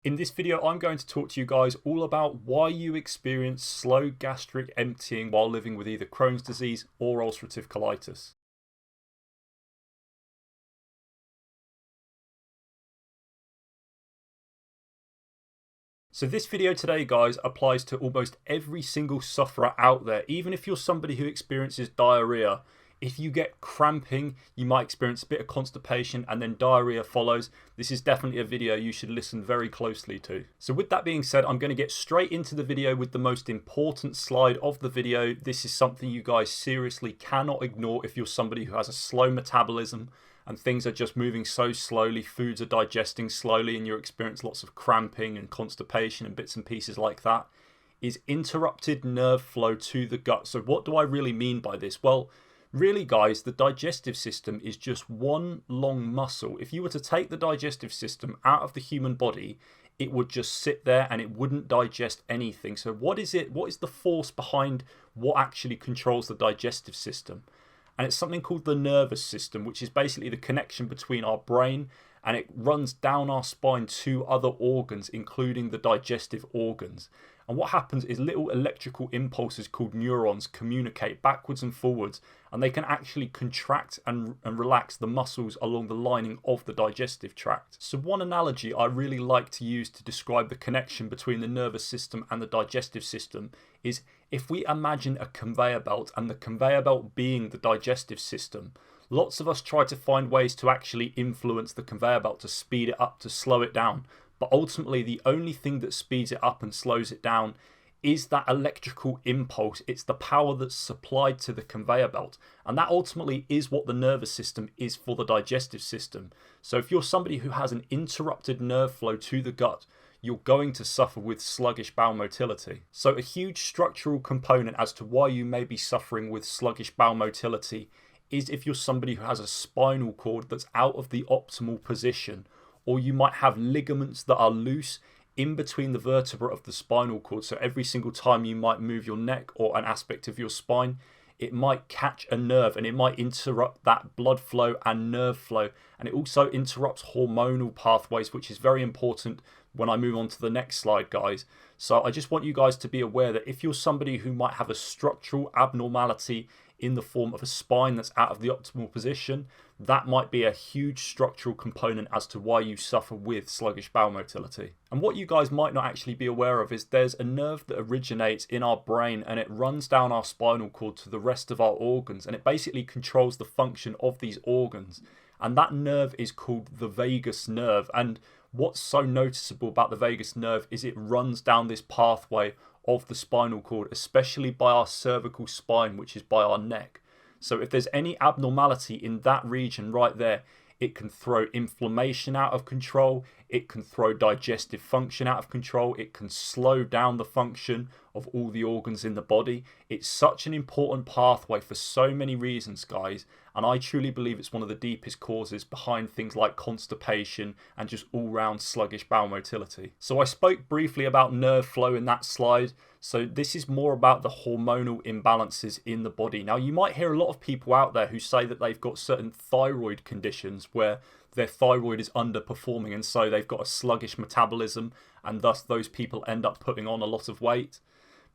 In this video, I'm going to talk to you guys all about why you experience slow gastric emptying while living with either Crohn's disease or ulcerative colitis. So this video today, guys, applies to almost every single sufferer out there. Even if you're somebody who experiences diarrhea, if you get cramping, you might experience a bit of constipation and then diarrhea follows. This is definitely a video you should listen very closely to. So with that being said, I'm going to get straight into the video with the most important slide of the video. This is something you guys seriously cannot ignore if you're somebody who has a slow metabolism and things are just moving so slowly, foods are digesting slowly, and you experience lots of cramping and constipation and bits and pieces like that, is interrupted nerve flow to the gut. So what do I really mean by this? Well, really, guys, the digestive system is just one long muscle. If you were to take the digestive system out of the human body, it would just sit there and it wouldn't digest anything. So what is it? What is the force behind what actually controls the digestive system? And it's something called the nervous system, which is basically the connection between our brain, and it runs down our spine to other organs, including the digestive organs. And what happens is little electrical impulses called neurons communicate backwards and forwards, and they can actually contract and relax the muscles along the lining of the digestive tract. So one analogy I really like to use to describe the connection between the nervous system and the digestive system is if we imagine a conveyor belt, and the conveyor belt being the digestive system. Lots of us try to find ways to actually influence the conveyor belt, to speed it up, to slow it down. But ultimately, the only thing that speeds it up and slows it down is that electrical impulse. It's the power that's supplied to the conveyor belt. And that ultimately is what the nervous system is for the digestive system. So if you're somebody who has an interrupted nerve flow to the gut, you're going to suffer with sluggish bowel motility. So a huge structural component as to why you may be suffering with sluggish bowel motility is if you're somebody who has a spinal cord that's out of the optimal position, or you might have ligaments that are loose in between the vertebra of the spinal cord. So every single time you might move your neck or an aspect of your spine, it might catch a nerve and it might interrupt that blood flow and nerve flow. And it also interrupts hormonal pathways, which is very important when I move on to the next slide, guys. So I just want you guys to be aware that if you're somebody who might have a structural abnormality in the form of a spine that's out of the optimal position, that might be a huge structural component as to why you suffer with sluggish bowel motility. And what you guys might not actually be aware of is there's a nerve that originates in our brain and it runs down our spinal cord to the rest of our organs, and it basically controls the function of these organs. And that nerve is called the vagus nerve. And what's so noticeable about the vagus nerve is it runs down this pathway of the spinal cord, especially by our cervical spine, which is by our neck. So if there's any abnormality in that region right there, it can throw inflammation out of control, it can throw digestive function out of control, it can slow down the function of all the organs in the body. It's such an important pathway for so many reasons, guys, and I truly believe it's one of the deepest causes behind things like constipation and just all-round sluggish bowel motility. So I spoke briefly about nerve flow in that slide. So this is more about the hormonal imbalances in the body. Now, you might hear a lot of people out there who say that they've got certain thyroid conditions where their thyroid is underperforming and so they've got a sluggish metabolism, and thus those people end up putting on a lot of weight.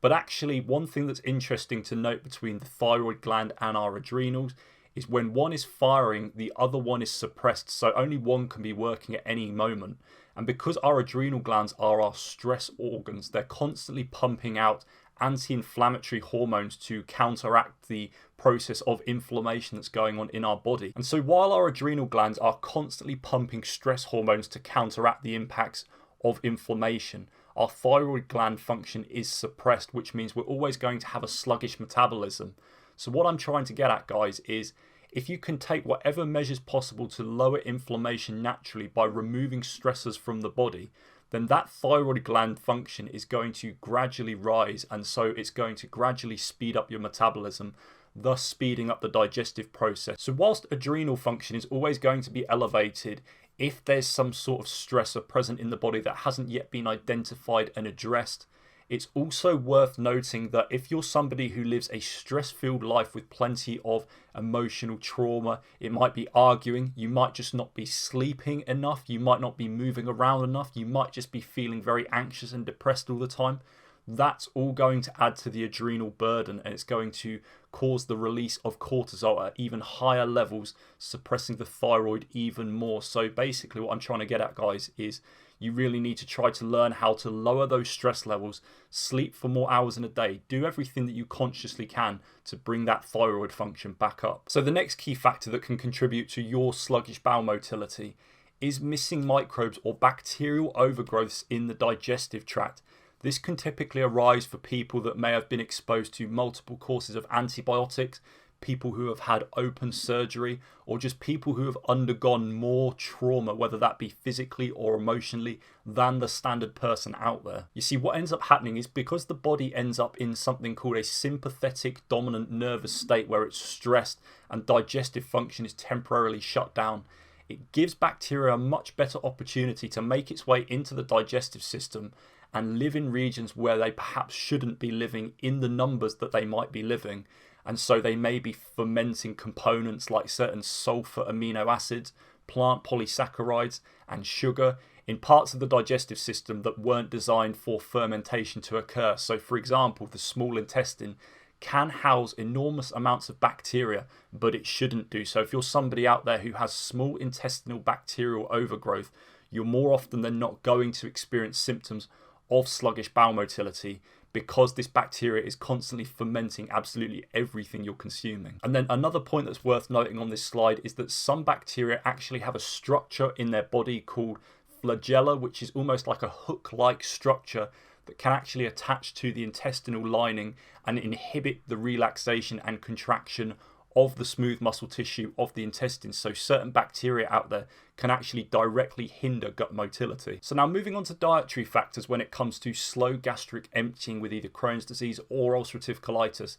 But actually, one thing that's interesting to note between the thyroid gland and our adrenals is when one is firing, the other one is suppressed. So only one can be working at any moment. And because our adrenal glands are our stress organs, they're constantly pumping out anti-inflammatory hormones to counteract the process of inflammation that's going on in our body. And so while our adrenal glands are constantly pumping stress hormones to counteract the impacts of inflammation, our thyroid gland function is suppressed, which means we're always going to have a sluggish metabolism. So what I'm trying to get at, guys, is if you can take whatever measures possible to lower inflammation naturally by removing stressors from the body, then that thyroid gland function is going to gradually rise, and so it's going to gradually speed up your metabolism, thus speeding up the digestive process. So whilst adrenal function is always going to be elevated, if there's some sort of stressor present in the body that hasn't yet been identified and addressed, It's also worth noting that if you're somebody who lives a stress-filled life with plenty of emotional trauma, it might be arguing, you might just not be sleeping enough, you might not be moving around enough, you might just be feeling very anxious and depressed all the time. That's all going to add to the adrenal burden, and it's going to cause the release of cortisol at even higher levels, suppressing the thyroid even more. So basically what I'm trying to get at, guys, is you really need to try to learn how to lower those stress levels, sleep for more hours in a day, do everything that you consciously can to bring that thyroid function back up. So the next key factor that can contribute to your sluggish bowel motility is missing microbes or bacterial overgrowths in the digestive tract. This can typically arise for people that may have been exposed to multiple courses of antibiotics, people who have had open surgery, or just people who have undergone more trauma, whether that be physically or emotionally, than the standard person out there. You see, what ends up happening is because the body ends up in something called a sympathetic dominant nervous state where it's stressed and digestive function is temporarily shut down, it gives bacteria a much better opportunity to make its way into the digestive system and live in regions where they perhaps shouldn't be living in the numbers that they might be living. And so they may be fermenting components like certain sulfur amino acids, plant polysaccharides, and sugar in parts of the digestive system that weren't designed for fermentation to occur. So for example, the small intestine can house enormous amounts of bacteria, but it shouldn't do. So if you're somebody out there who has small intestinal bacterial overgrowth, you're more often than not going to experience symptoms of sluggish bowel motility because this bacteria is constantly fermenting absolutely everything you're consuming. And then another point that's worth noting on this slide is that some bacteria actually have a structure in their body called flagella, which is almost like a hook-like structure that can actually attach to the intestinal lining and inhibit the relaxation and contraction of the smooth muscle tissue of the intestines. So certain bacteria out there can actually directly hinder gut motility. So now moving on to dietary factors when it comes to slow gastric emptying with either Crohn's disease or ulcerative colitis.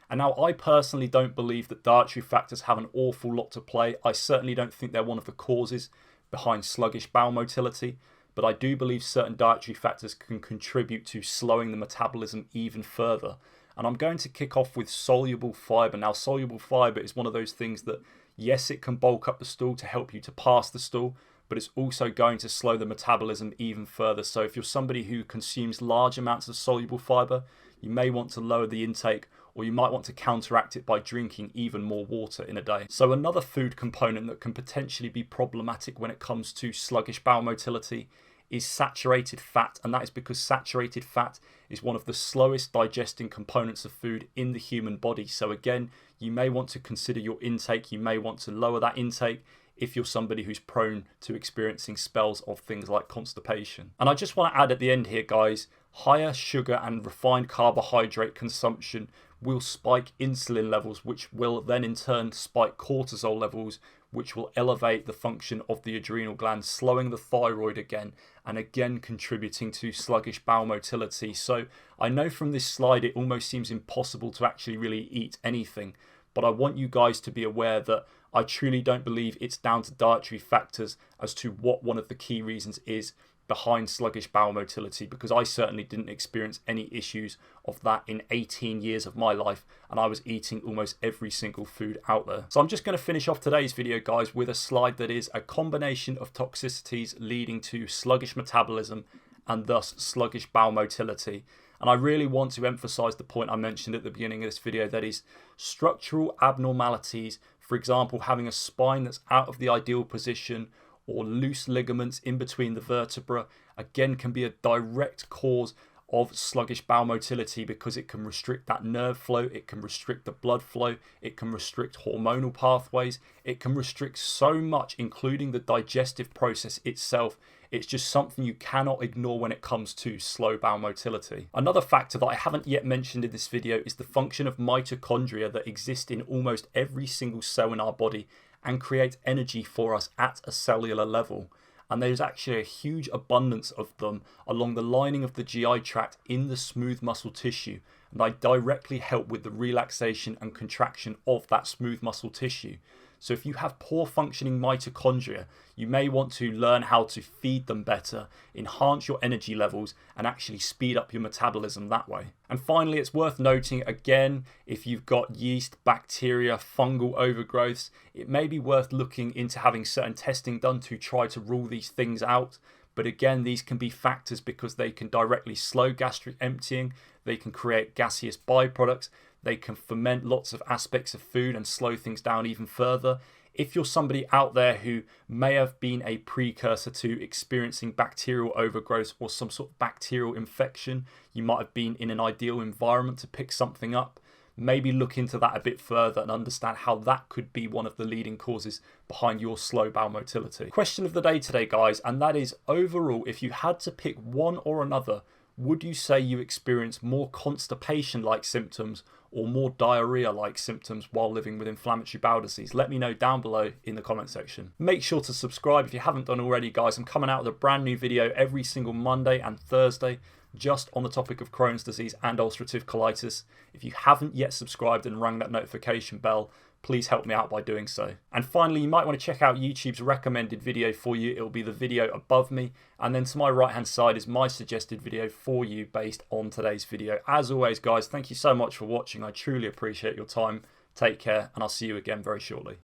And now I personally don't believe that dietary factors have an awful lot to play. I certainly don't think they're one of the causes behind sluggish bowel motility, but I do believe certain dietary factors can contribute to slowing the metabolism even further. And I'm going to kick off with soluble fibre. Now, soluble fibre is one of those things that, yes, it can bulk up the stool to help you to pass the stool, but it's also going to slow the metabolism even further. So if you're somebody who consumes large amounts of soluble fibre, you may want to lower the intake, or you might want to counteract it by drinking even more water in a day. So another food component that can potentially be problematic when it comes to sluggish bowel motility is saturated fat, and that is because saturated fat is one of the slowest digesting components of food in the human body. So again, you may want to consider your intake, you may want to lower that intake if you're somebody who's prone to experiencing spells of things like constipation. And I just want to add at the end here, guys, higher sugar and refined carbohydrate consumption will spike insulin levels, which will then in turn spike cortisol levels, which will elevate the function of the adrenal glands, slowing the thyroid again, and again contributing to sluggish bowel motility. So I know from this slide it almost seems impossible to actually really eat anything, but I want you guys to be aware that I truly don't believe it's down to dietary factors as to what one of the key reasons is behind sluggish bowel motility, because I certainly didn't experience any issues of that in 18 years of my life, and I was eating almost every single food out there. So I'm just going to finish off today's video, guys, with a slide that is a combination of toxicities leading to sluggish metabolism and thus sluggish bowel motility. And I really want to emphasize the point I mentioned at the beginning of this video, that is structural abnormalities, for example having a spine that's out of the ideal position, or loose ligaments in between the vertebra, again can be a direct cause of sluggish bowel motility, because it can restrict that nerve flow, it can restrict the blood flow, it can restrict hormonal pathways, it can restrict so much, including the digestive process itself. It's just something you cannot ignore when it comes to slow bowel motility. Another factor that I haven't yet mentioned in this video is the function of mitochondria that exist in almost every single cell in our body and create energy for us at a cellular level. And there's actually a huge abundance of them along the lining of the GI tract in the smooth muscle tissue, and they directly help with the relaxation and contraction of that smooth muscle tissue. So if you have poor functioning mitochondria, you may want to learn how to feed them better, enhance your energy levels, and actually speed up your metabolism that way. And finally, it's worth noting again, if you've got yeast, bacteria, fungal overgrowths, it may be worth looking into having certain testing done to try to rule these things out. But again, these can be factors because they can directly slow gastric emptying, they can create gaseous byproducts, they can ferment lots of aspects of food and slow things down even further. If you're somebody out there who may have been a precursor to experiencing bacterial overgrowth or some sort of bacterial infection, you might have been in an ideal environment to pick something up. Maybe look into that a bit further and understand how that could be one of the leading causes behind your slow bowel motility. Question of the day today, guys, and that is, overall, if you had to pick one or another, would you say you experience more constipation-like symptoms or more diarrhea-like symptoms while living with inflammatory bowel disease? Let me know down below in the comment section. Make sure to subscribe if you haven't done already, guys. I'm coming out with a brand new video every single Monday and Thursday just on the topic of Crohn's disease and ulcerative colitis. If you haven't yet subscribed and rang that notification bell, please help me out by doing so. And finally, you might want to check out YouTube's recommended video for you. It will be the video above me. And then to my right hand side is my suggested video for you based on today's video. As always, guys, thank you so much for watching. I truly appreciate your time. Take care, and I'll see you again very shortly.